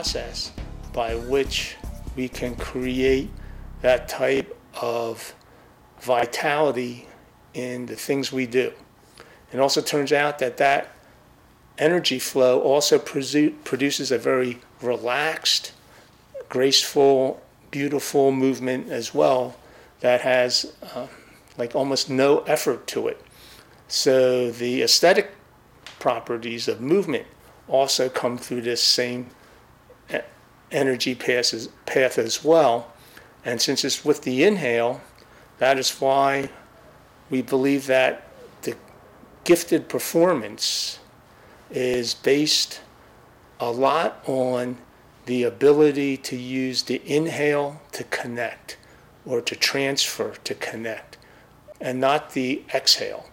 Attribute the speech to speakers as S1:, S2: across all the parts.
S1: process by which we can create that type of vitality in the things we do. It also turns out that that energy flow also produces a very relaxed, graceful, beautiful movement as well that has like almost no effort to it. So the aesthetic properties of movement also come through this same energy path as well. And since it's with the inhale, that is why we believe that the gifted performance is based a lot on the ability to use the inhale to connect or to transfer to connect, and not the exhale.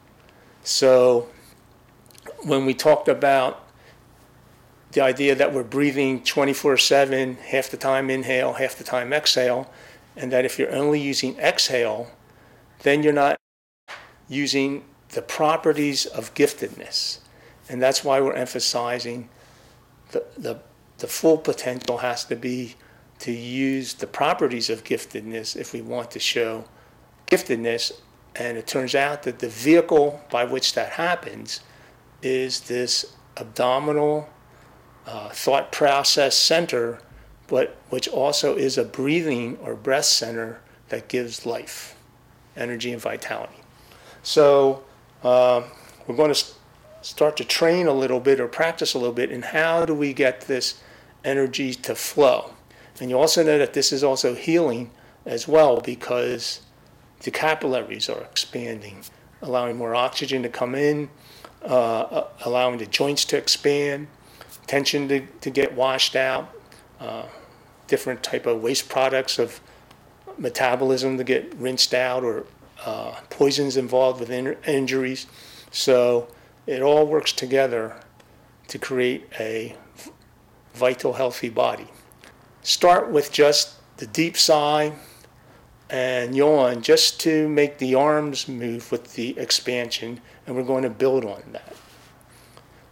S1: So when we talked about the idea that we're breathing 24/7, half the time inhale, half the time exhale, and that if you're only using exhale, then you're not using the properties of giftedness. And that's why we're emphasizing the full potential has to be to use the properties of giftedness if we want to show giftedness. And it turns out that the vehicle by which that happens is this abdominal thought process center, but which also is a breathing or breath center that gives life, energy, and vitality. So we're going to start to train a little bit or practice a little bit in how do we get this energy to flow. And you also know that this is also healing as well, because the capillaries are expanding, allowing more oxygen to come in, allowing the joints to expand, tension to get washed out, different type of waste products of metabolism to get rinsed out, or poisons involved with injuries. So it all works together to create a vital, healthy body. Start with just the deep sigh and yawn, just to make the arms move with the expansion, and we're going to build on that.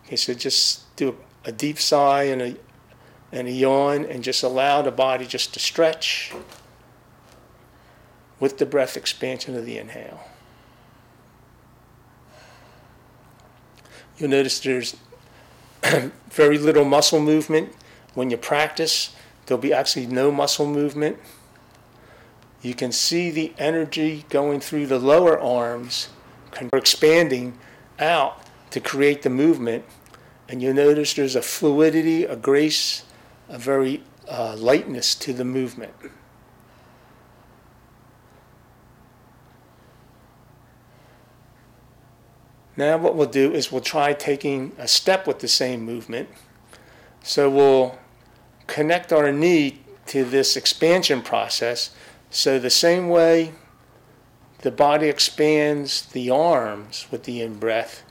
S1: Okay, so just do a deep sigh and a yawn, and just allow the body just to stretch with the breath expansion of the inhale. You'll notice there's very little muscle movement. When you practice, there'll be actually no muscle movement. You can see the energy going through the lower arms, expanding out to create the movement. And you'll notice there's a fluidity, a grace, a very lightness to the movement. Now what we'll do is we'll try taking a step with the same movement. So we'll connect our knee to this expansion process. So the same way the body expands the arms with the in-breath,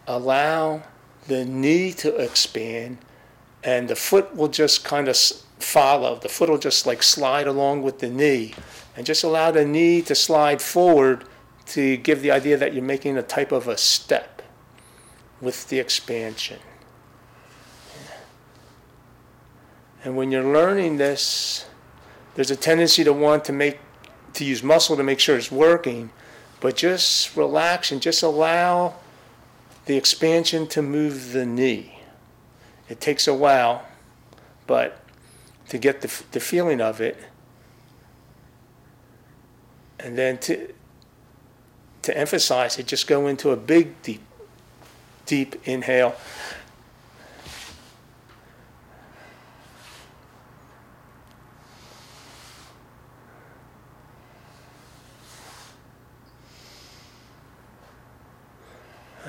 S1: allow the knee to expand, and the foot will just kind of follow. The foot will just like slide along with the knee, and just allow the knee to slide forward to give the idea that you're making a type of a step with the expansion. And when you're learning this, there's a tendency to want to use muscle to make sure it's working, but just relax and just allow the expansion to move the knee. It takes a while, but to get the feeling of it, and then to emphasize it, just go into a big, deep inhale.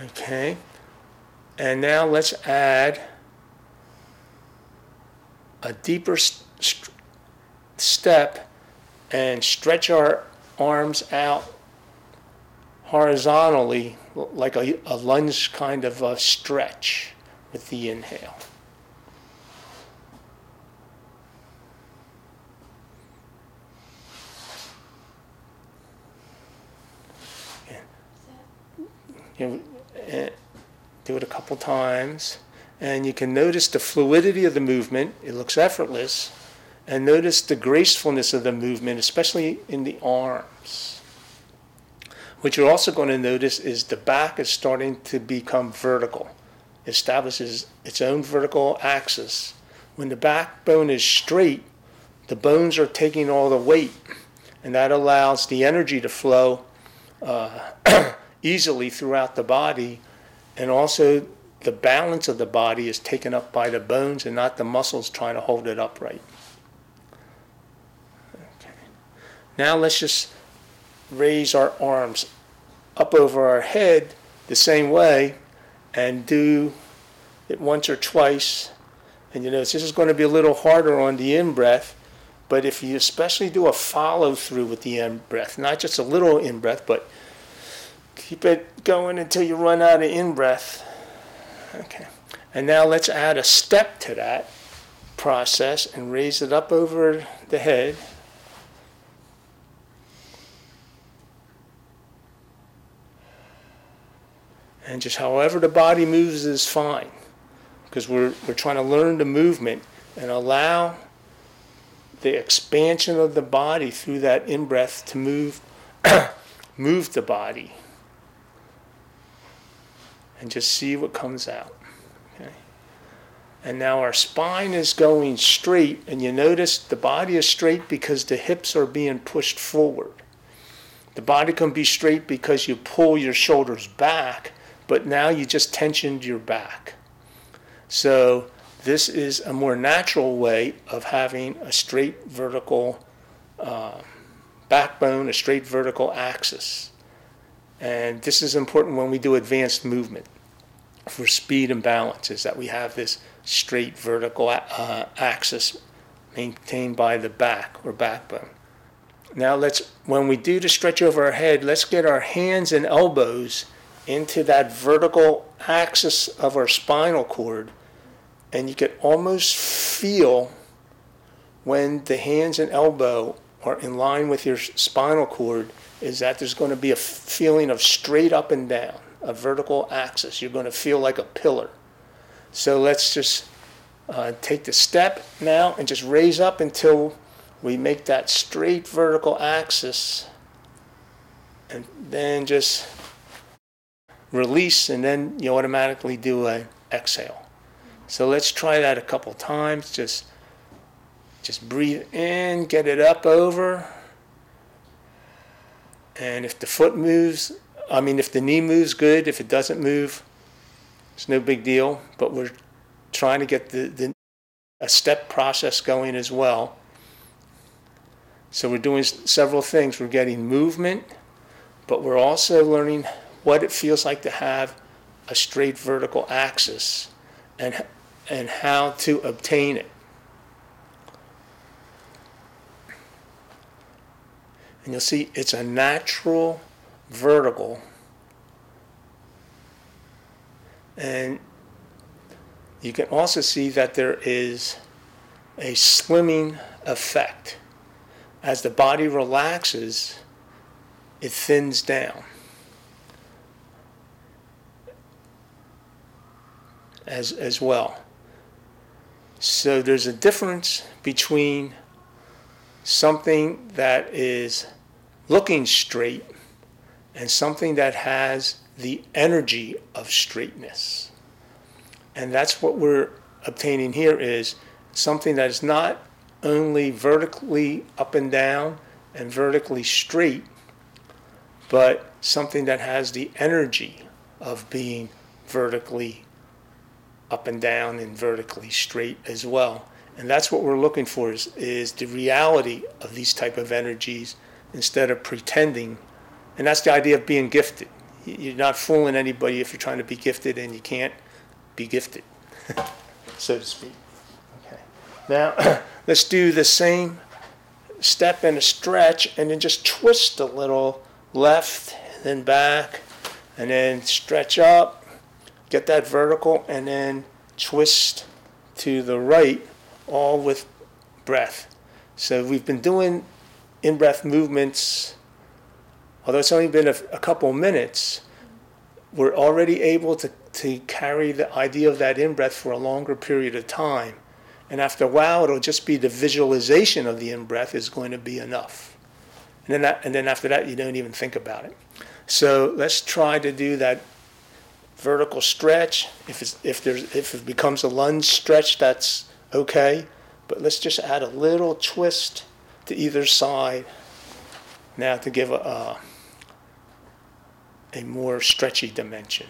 S1: Okay, and now let's add a deeper step and stretch our arms out horizontally, like a lunge kind of a stretch with the inhale. Do it a couple times, And you can notice the fluidity of the movement. It looks effortless. And notice the gracefulness of the movement, especially in the arms. What you're also going to notice is the back is starting to become vertical. It establishes its own vertical axis. When the backbone is straight, the bones are taking all the weight, and that allows the energy to flow easily throughout the body, and also the balance of the body is taken up by the bones and not the muscles trying to hold it upright. Okay. Now let's just raise our arms up over our head the same way and do it once or twice. And you notice this is going to be a little harder on the in-breath, but if you especially do a follow-through with the in-breath, not just a little in-breath, but keep it going until you run out of in-breath. Okay. And now let's add a step to that process and raise it up over the head. And just however the body moves is fine, because we're trying to learn the movement and allow the expansion of the body through that in-breath to move the body. And just see what comes out. Okay. And now our spine is going straight, and you notice the body is straight because the hips are being pushed forward. The body can be straight because you pull your shoulders back, but now you just tensioned your back. So this is a more natural way of having a straight vertical backbone, a straight vertical axis. And this is important when we do advanced movement for speed and balance, is that we have this straight vertical axis maintained by the back or backbone. Now when we do the stretch over our head, let's get our hands and elbows into that vertical axis of our spinal cord, and you can almost feel when the hands and elbow are in line with your spinal cord is that there's going to be a feeling of straight up and down, a vertical axis. You're going to feel like a pillar. So let's just take the step now and just raise up until we make that straight vertical axis, and then just release, and then you automatically do an exhale. So let's try that a couple times. Just breathe in, get it up over. And if the foot moves, if the knee moves, good. If it doesn't move, it's no big deal. But we're trying to get a step process going as well. So we're doing several things. We're getting movement, but we're also learning what it feels like to have a straight vertical axis and how to obtain it. And you'll see it's a natural vertical. And you can also see that there is a slimming effect. As the body relaxes, it thins down. As well. So there's a difference between something that is looking straight and something that has the energy of straightness. And that's what we're obtaining here, is something that is not only vertically up and down and vertically straight, but something that has the energy of being vertically up and down and vertically straight as well. And that's what we're looking for, is the reality of these type of energies instead of pretending. And that's the idea of being gifted. You're not fooling anybody if you're trying to be gifted, and you can't be gifted, so to speak. Okay. Now, let's do the same step and a stretch, and then just twist a little left, then back, and then stretch up. Get that vertical, and then twist to the right, all with breath. So we've been doing in-breath movements, although it's only been a couple minutes, we're already able to carry the idea of that in-breath for a longer period of time. And after a while, it'll just be the visualization of the in-breath is going to be enough. And then after that, you don't even think about it. So let's try to do that vertical stretch. If it becomes a lunge stretch, that's okay. But let's just add a little twist to either side now to give a more stretchy dimension.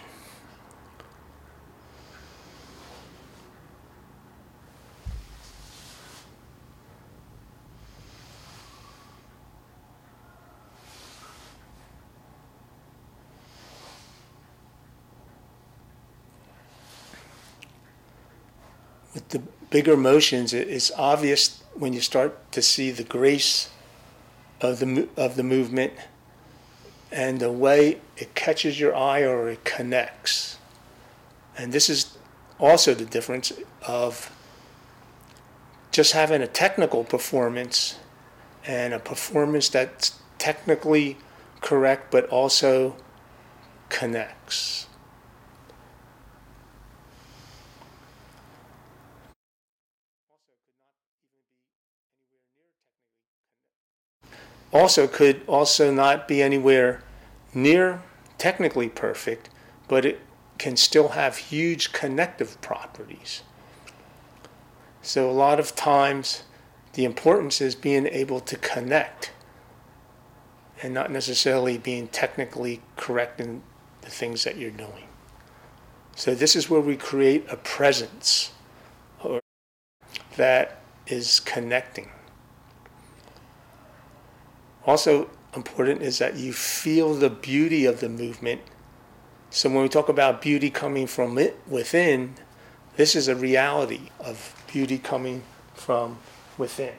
S1: With the bigger motions, it's obvious when you start to see the grace of the movement and the way it catches your eye or it connects. And this is also the difference of just having a technical performance and a performance that's technically correct but also connects. Also could also not be anywhere near technically perfect, but it can still have huge connective properties. So a lot of times the importance is being able to connect and not necessarily being technically correct in the things that you're doing. So this is where we create a presence that is connecting. Also important is that you feel the beauty of the movement. So when we talk about beauty coming from within, this is a reality of beauty coming from within.